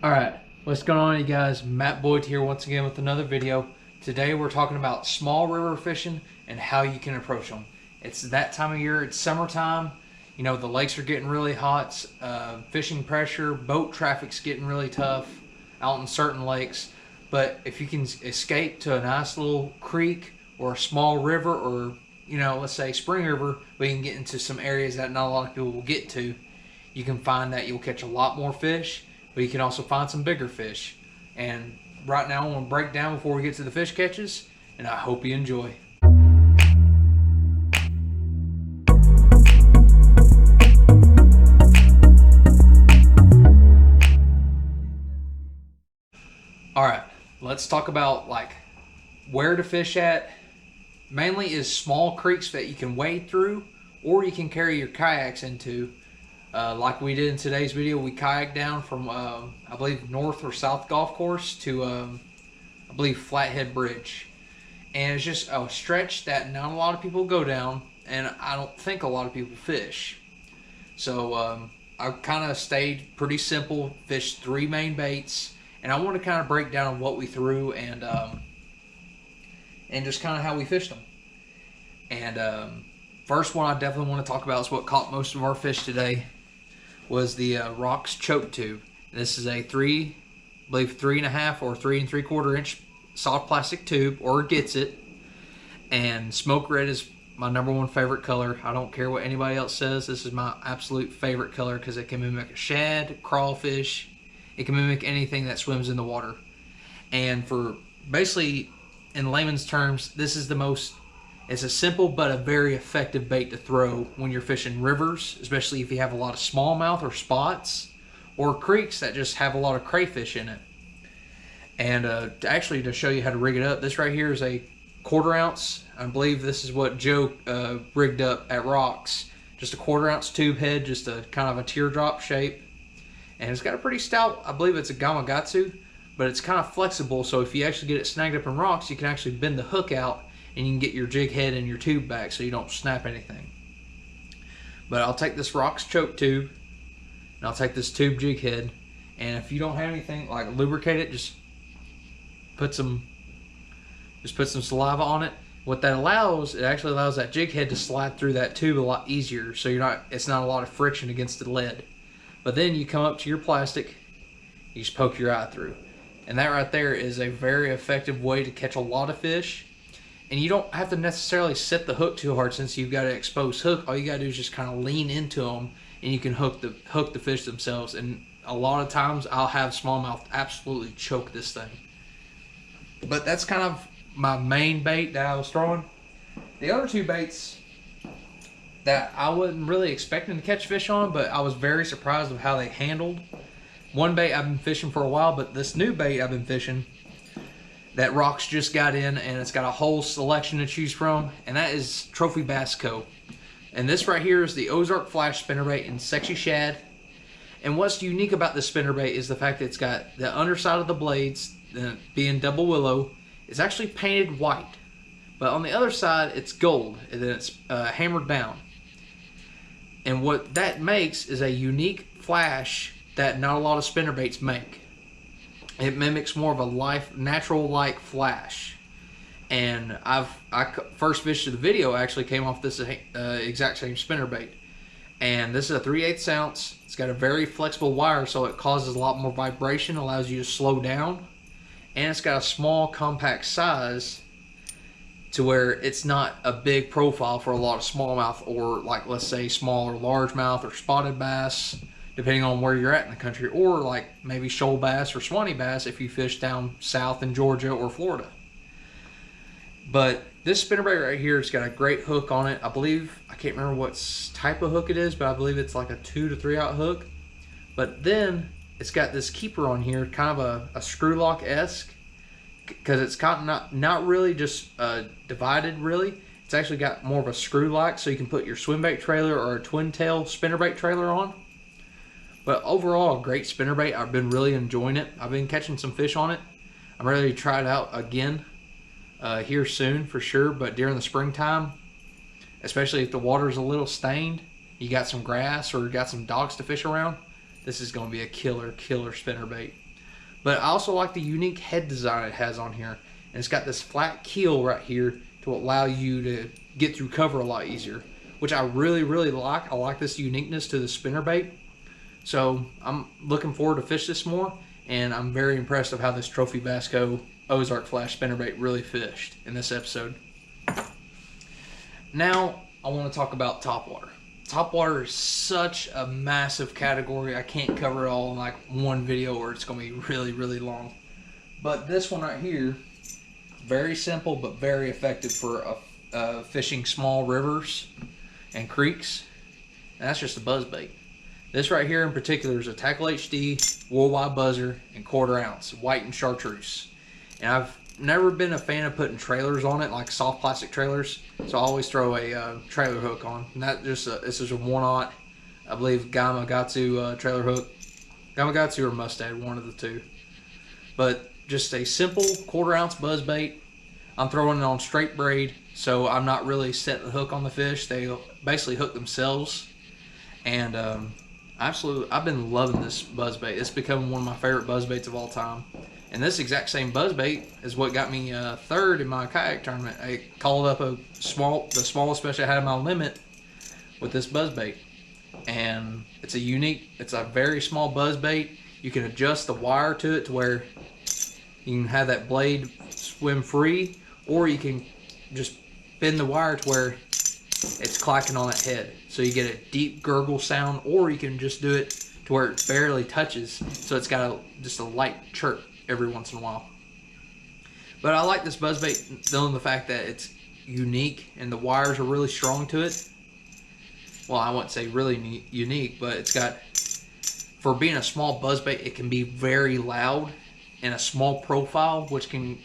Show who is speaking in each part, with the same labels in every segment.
Speaker 1: Alright, what's going on, you guys? Matt Boyd here once again with another video. Today we're talking about small river fishing and how you can approach them. It's that time of year, it's summertime. You know, the lakes are getting really hot, fishing pressure, boat traffic's getting really tough out in certain lakes. But if you can escape to a nice little creek or a small river, or, you know, let's say spring river, we can get into some areas that not a lot of people will get to. You can find that you'll catch a lot more fish, but you can also find some bigger fish. And right now I'm going to break down before we get to the fish catches, and I hope you enjoy. Alright, let's talk about like where to fish at. Mainly is small creeks that you can wade through, or you can carry your kayaks into. Like we did in today's video, we kayaked down from I believe North or South Golf Course to I believe Flathead Bridge, and it's just a stretch that not a lot of people go down, and I don't think a lot of people fish. So I kind of stayed pretty simple, fished 3 main baits, and I want to kind of break down what we threw and just kind of how we fished them. And first one I definitely want to talk about is what caught most of our fish today. Was the ROX Choke Tube. This is a 3.5 or 3 3/4 inch soft plastic tube, or gets it. And smoke red is my #1 favorite color. I don't care what anybody else says. This is my absolute favorite color because it can mimic a shad, crawfish. It can mimic anything that swims in the water. And for basically, in layman's terms, this is the most. It's a simple but a very effective bait to throw when you're fishing rivers, especially if you have a lot of smallmouth or spots, or creeks that just have a lot of crayfish in it. And actually, to show you how to rig it up, this right here is a 1/4 ounce. I believe this is what Joe rigged up at ROX. Just a 1/4 ounce tube head, just a kind of a teardrop shape. And it's got a pretty stout, I believe it's a Gamakatsu, but it's kind of flexible, so if you actually get it snagged up in rocks, you can actually bend the hook out and you can get your jig head and your tube back so you don't snap anything. But I'll take this ROX Choke Tube, and I'll take this tube jig head, and if you don't have anything like lubricate it, just put some saliva on it. What that allows, it actually allows that jig head to slide through that tube a lot easier, so it's not a lot of friction against the lead. But then you come up to your plastic, you just poke your eye through, and that right there is a very effective way to catch a lot of fish. And you don't have to necessarily set the hook too hard, since you've got an exposed hook. All you gotta do is just kind of lean into them, and you can hook the fish themselves. And a lot of times I'll have smallmouth absolutely choke this thing. But that's kind of my main bait that I was throwing. The other 2 baits that I wasn't really expecting to catch fish on, but I was very surprised of how they handled. One bait I've been fishing for a while, but this new bait I've been fishing that ROX just got in, and it's got a whole selection to choose from, and that is Trophy Bass Co. And this right here is the Ozark Flash Spinnerbait in Sexy Shad. And what's unique about this spinnerbait is the fact that it's got the underside of the blades, being double willow, is actually painted white. But on the other side, it's gold, and then it's hammered down. And what that makes is a unique flash that not a lot of spinnerbaits make. It mimics more of a natural-like flash. And I first fished of the video actually came off this exact same spinnerbait. And this is a 3/8 ounce. It's got a very flexible wire, so it causes a lot more vibration, allows you to slow down. And it's got a small, compact size to where it's not a big profile for a lot of smallmouth, or like, let's say, small or largemouth or spotted bass, depending on where you're at in the country, or like maybe shoal bass or Swanee bass if you fish down south in Georgia or Florida. But this spinnerbait right here, it's got a great hook on it. I believe, I can't remember what type of hook it is, but I believe it's like a 2 to 3 aught hook. But then it's got this keeper on here, kind of a screw lock-esque, because it's not really just divided really. It's actually got more of a screw lock, so you can put your swim bait trailer or a twin tail spinnerbait trailer on. But overall, a great spinnerbait. I've been really enjoying it. I've been catching some fish on it. I'm ready to try it out again here soon for sure. But during the springtime, especially if the water's a little stained, you got some grass or got some dogs to fish around, this is going to be a killer spinnerbait. But I also like the unique head design it has on here. And it's got this flat keel right here to allow you to get through cover a lot easier, which I really, really like. I like this uniqueness to the spinnerbait. So I'm looking forward to fish this more, and I'm very impressed of how this Trophy Bass Co. Ozark Flash Spinnerbait really fished in this episode. Now I want to talk about topwater. Topwater is such a massive category. I can't cover it all in like one video, or it's going to be really, really long. But this one right here, very simple but very effective for fishing small rivers and creeks. And that's just a buzz bait. This right here in particular is a Tackle HD, Worldwide Buzzer, and 1/4 ounce, White and Chartreuse. And I've never been a fan of putting trailers on it, like soft plastic trailers. So I always throw a trailer hook on. And that just this is a 1/0, I believe, Gamakatsu trailer hook. Gamakatsu or Mustad, one of the two. But just a simple 1/4 ounce buzz bait. I'm throwing it on straight braid, so I'm not really setting the hook on the fish. They basically hook themselves. And I've been loving this buzz bait. It's become one of my favorite buzz baits of all time. And this exact same buzz bait is what got me third in my kayak tournament. I called up the smallest fish I had in my limit with this buzz bait. And it's a very small buzz bait. You can adjust the wire to it to where you can have that blade swim free, or you can just bend the wire to where it's clacking on that head. So you get a deep gurgle sound, or you can just do it to where it barely touches, so it's got just a light chirp every once in a while. But I like this buzzbait, knowing the fact that it's unique and the wires are really strong to it. Well, I wouldn't say really unique, but it's got, for being a small buzzbait, it can be very loud and a small profile, which can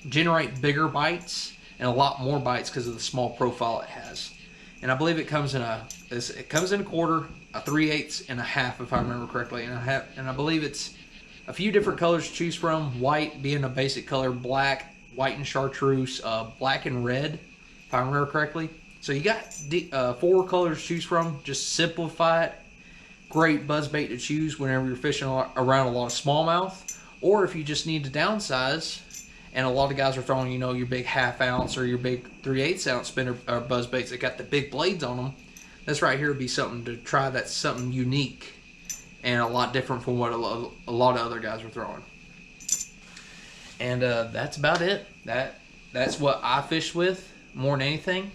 Speaker 1: generate bigger bites and a lot more bites because of the small profile it has. And I believe it comes in a 1/4, a 3/8, and a half, if I remember correctly. And I believe it's a few different colors to choose from. White being a basic color, black, white and chartreuse, black and red, if I remember correctly. So you got 4 colors to choose from. Just simplify it. Great buzz bait to choose whenever you're fishing around a lot of smallmouth, or if you just need to downsize. And a lot of guys are throwing, you know, your big 1/2 ounce or your big 3/8 ounce spinner buzz baits that got the big blades on them. This right here would be something to try. That's something unique and a lot different from what a lot of other guys are throwing. And that's about it. That's what I fish with more than anything.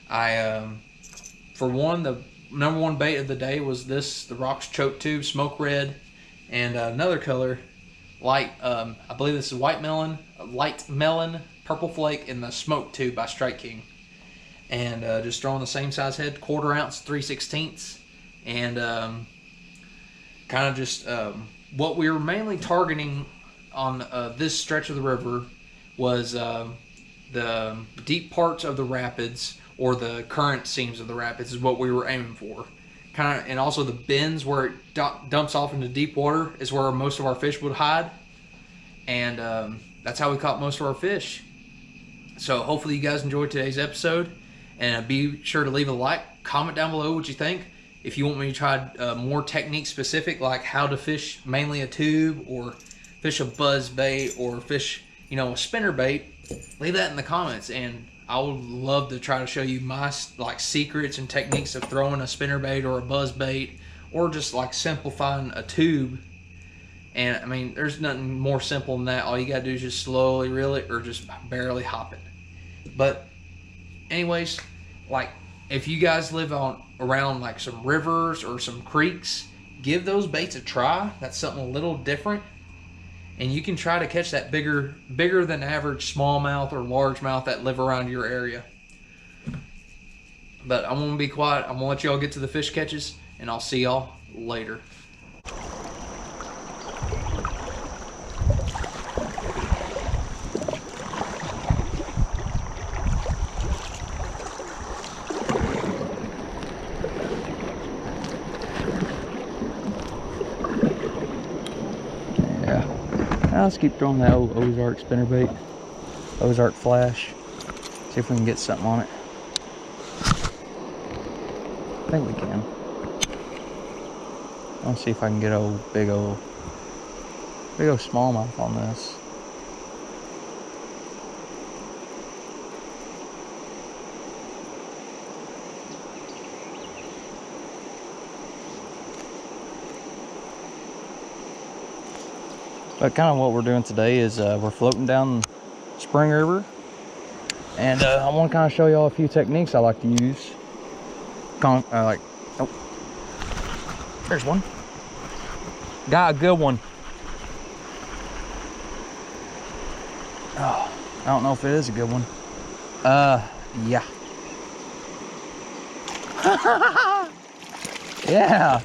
Speaker 1: For one, the number one bait of the day was the ROX Choke Tube, smoke red, and another color, light. I believe this is light melon, purple flake, and the smoke tube by Strike King. And just throwing the same size head, 1/4 ounce, 3/16, and kind of just what we were mainly targeting on this stretch of the river was the deep parts of the rapids, or the current seams of the rapids is what we were aiming for. And also the bends where it dumps off into deep water is where most of our fish would hide. And that's how we caught most of our fish. So hopefully you guys enjoyed today's episode. And be sure to leave a like, comment down below what you think. If you want me to try more technique specific, like how to fish mainly a tube, or fish a buzz bait, or fish, you know, a spinner bait, leave that in the comments, and I would love to try to show you my secrets and techniques of throwing a spinner bait or a buzz bait, or just like simplifying a tube. And I mean, there's nothing more simple than that. All you gotta do is just slowly reel it, or just barely hop it. But anyways, like, if you guys live around like some rivers or some creeks, give those baits a try. That's something a little different. And you can try to catch that bigger than average smallmouth or largemouth that live around your area. But I'm gonna be quiet. I'm gonna let y'all get to the fish catches, and I'll see y'all later. Now let's keep throwing that old Ozark spinnerbait, Ozark Flash. See if we can get something on it. I think we can. Let's see if I can get a big old Big old smallmouth on this. But kind of what we're doing today is we're floating down Spring River, and I want to kind of show y'all a few techniques I like to use. Oh, there's one. Got a good one. Oh, I don't know if it is a good one. Yeah. Yeah.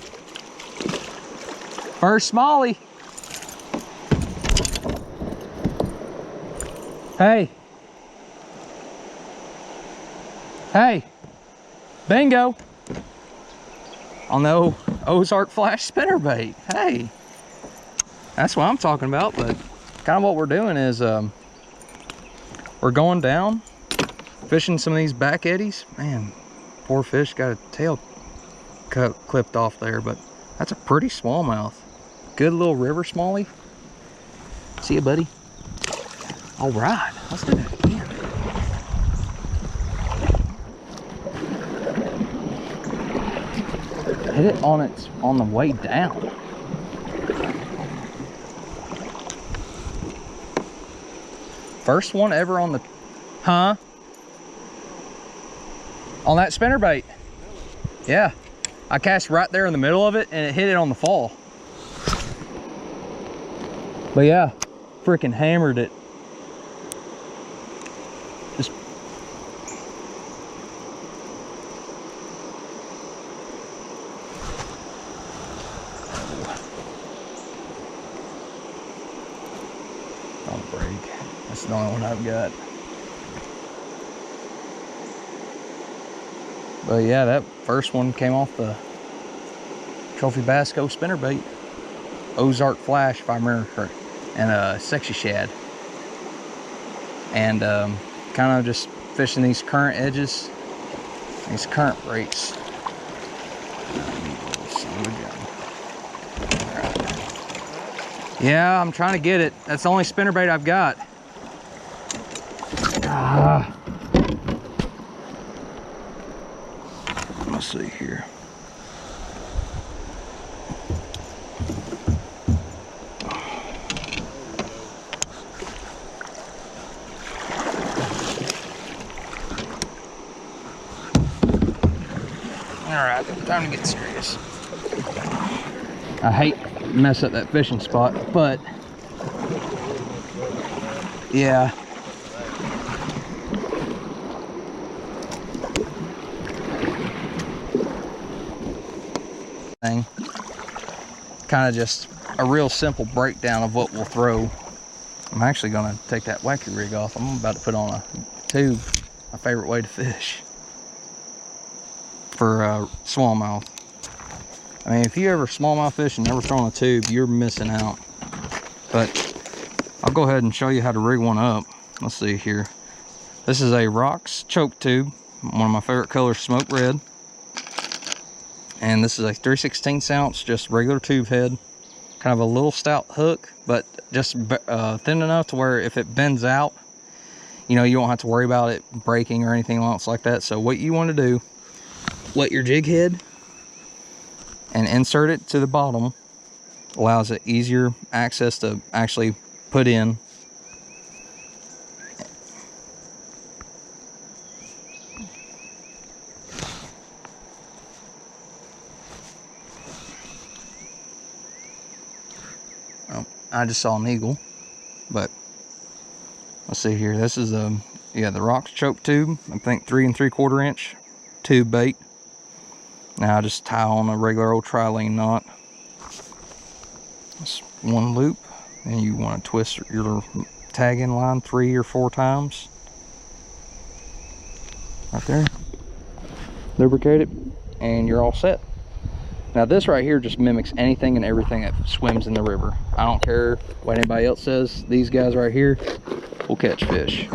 Speaker 1: First smallie. Hey. Hey. Bingo. On the Ozark Flash Spinnerbait. Hey. That's what I'm talking about, but kind of what we're doing is we're going down, fishing some of these back eddies. Man, poor fish got a tail clipped off there, but that's a pretty smallmouth. Good little river smallie. See you, buddy. All right, let's do that again. Hit it on the way down. First one ever on the, on that spinnerbait. Yeah, I cast right there in the middle of it and it hit it on the fall. But yeah, freaking hammered it. Just don't break. That's the only one I've got. But yeah, that first one came off the Trophy Basco spinnerbait. Ozark Flash, if I remember correct, and a sexy shad. And kind of just fishing these current edges, these current breaks. Yeah, I'm trying to get it. That's the only spinnerbait I've got. Let's see here. All right, time to get serious. I hate to mess up that fishing spot, but yeah. Thing. Kind of just a real simple breakdown of what we'll throw. I'm actually gonna take that wacky rig off. I'm about to put on a tube, my favorite way to fish for smallmouth. I mean, if you ever smallmouth fish and never thrown a tube, you're missing out. But I'll go ahead and show you how to rig one up. Let's see here. This is a ROX Choke Tube, one of my favorite colors, smoke red. And this is a 3/16 ounce, just regular tube head. Kind of a little stout hook, but just thin enough to where if it bends out, you know, you won't have to worry about it breaking or anything else like that. So what you want to do, wet your jig head and insert it to the bottom. Allows it easier access to actually put in. Oh, I just saw an eagle, but let's see here. This is the ROX Choke Tube. I think 3 3/4 inch tube bait. Now I just tie on a regular old tri-lane knot. Just one loop, and you want to twist your tag in line 3 or 4 times. Right there. Lubricate it, and you're all set. Now this right here just mimics anything and everything that swims in the river. I don't care what anybody else says. These guys right here will catch fish.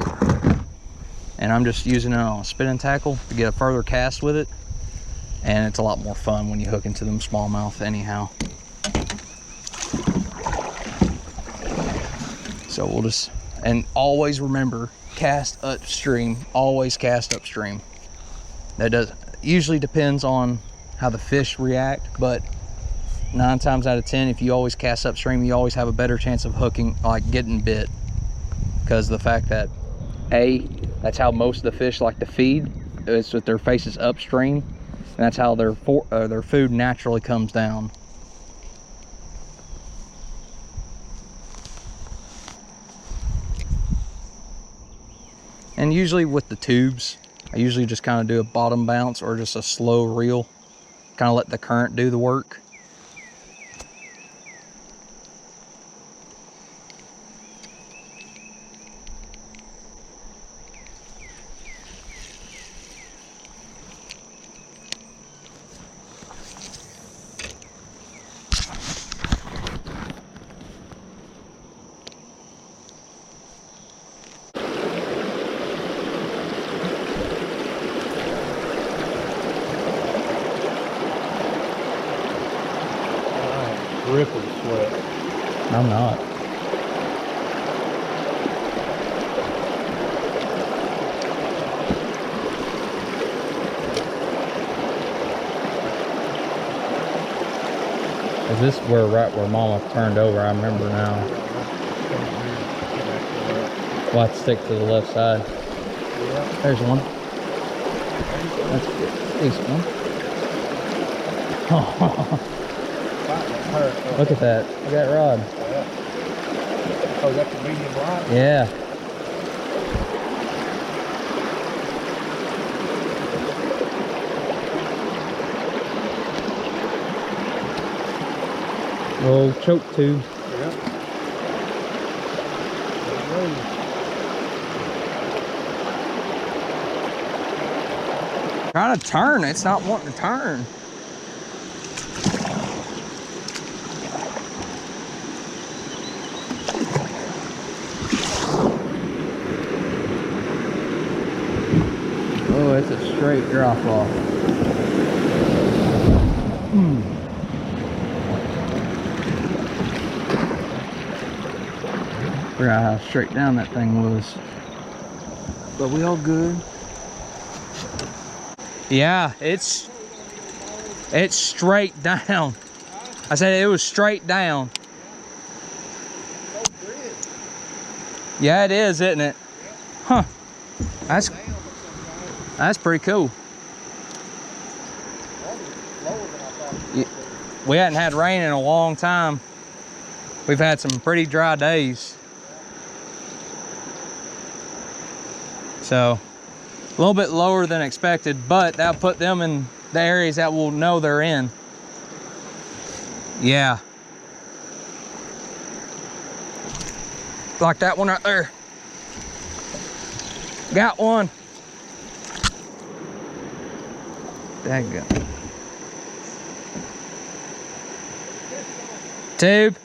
Speaker 1: And I'm just using it on a spinning tackle to get a further cast with it. And it's a lot more fun when you hook into them smallmouth anyhow. So we'll just, and always remember, cast upstream. Always cast upstream. That usually depends on how the fish react, but 9 times out of 10, if you always cast upstream, you always have a better chance of hooking, like getting bit, because the fact that that's how most of the fish like to feed, is with their faces upstream, and that's how their food naturally comes down. And usually with the tubes, I usually just kind of do a bottom bounce or just a slow reel, kind of let the current do the work.
Speaker 2: Dripping sweat.
Speaker 1: I'm not. Is this right where Mama turned over? I remember now. We'll have to stick to the left side.
Speaker 2: Yeah.
Speaker 1: There's one. That's a decent one. Look at that. Look at that rod.
Speaker 2: Yeah. Oh, that's a medium rod?
Speaker 1: Yeah. Little choke tube.
Speaker 2: Yeah.
Speaker 1: Trying to turn. It's not wanting to turn. Oh, it's a straight drop off. Forgot how straight down that thing was. But we all good. Yeah, it's straight down. I said it was straight down. Yeah, it is, isn't it? Huh. That's pretty cool. We hadn't had rain in a long time. We've had some pretty dry days. So, a little bit lower than expected, but that'll put them in the areas that we'll know they're in. Yeah. Like that one right there. Got one. Daggone. Tube.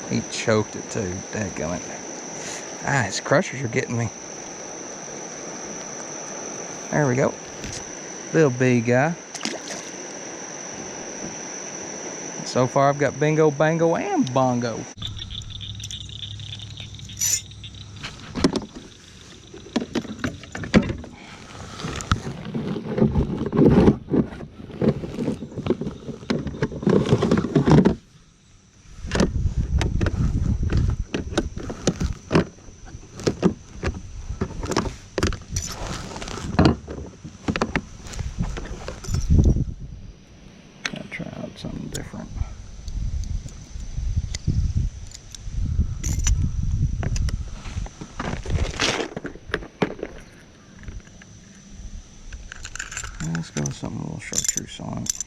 Speaker 1: He choked it too. Daggone it. Ah, his crushers are getting me. There we go. Little big guy. So far I've got bingo, bango, and bongo. Something different. Let's go with something a little chartreuse on it.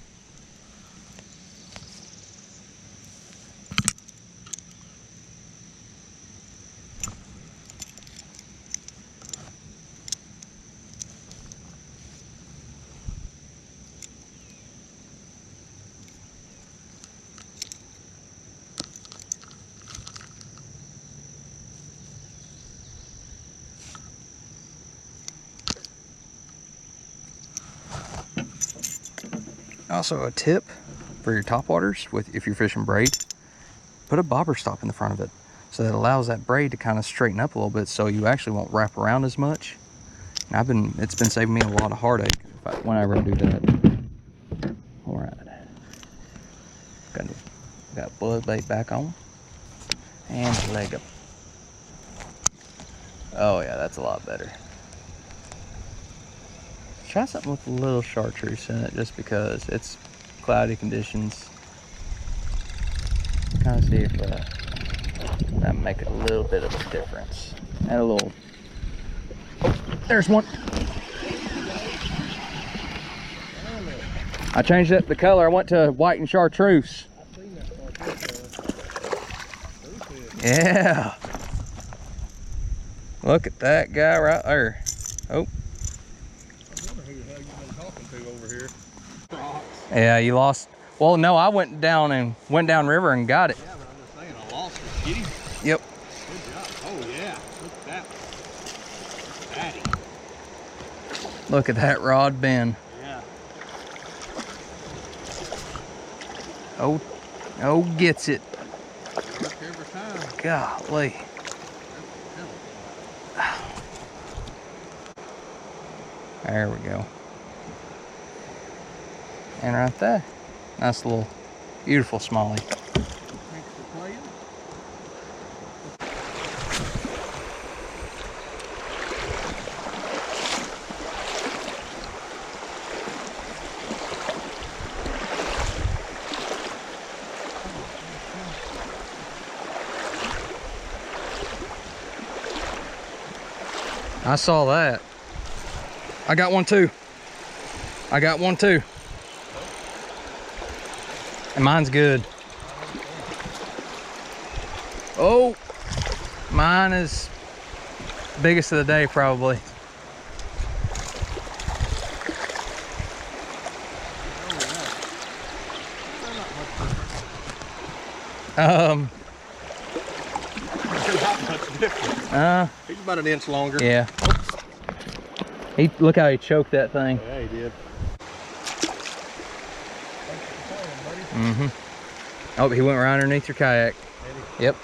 Speaker 1: Also a tip for your topwaters, if you're fishing braid, put a bobber stop in the front of it. So that allows that braid to kind of straighten up a little bit, so you actually won't wrap around as much. And it's been saving me a lot of heartache whenever I do that. All right. Got buzz bait back on. And leg up. Oh yeah, that's a lot better. Try something with a little chartreuse in it, just because it's cloudy conditions. Kind of see if that make a little bit of a difference. And a little. Oh, there's one. I changed up the color. I went to white and chartreuse. Yeah. Look at that guy right there. Oh. Yeah, you lost. Well, no, I went down river and got it.
Speaker 2: Yeah, but I'm just saying, I lost it. Get him?
Speaker 1: Yep.
Speaker 2: Good job. Oh yeah, look at that. Fatty.
Speaker 1: Look at that rod bend.
Speaker 2: Yeah.
Speaker 1: Oh, gets it.
Speaker 2: Work every time.
Speaker 1: Golly. There we go. And right there, nice little, beautiful smallie.
Speaker 2: Thanks for playing.
Speaker 1: I saw that. I got one too. And mine's good. Oh, mine is biggest of the day probably.
Speaker 2: Not much difference. He's about an inch longer.
Speaker 1: Yeah. Look how he choked that thing.
Speaker 2: Yeah, he did.
Speaker 1: Mm-hmm. Oh, he went right underneath your kayak. Yep.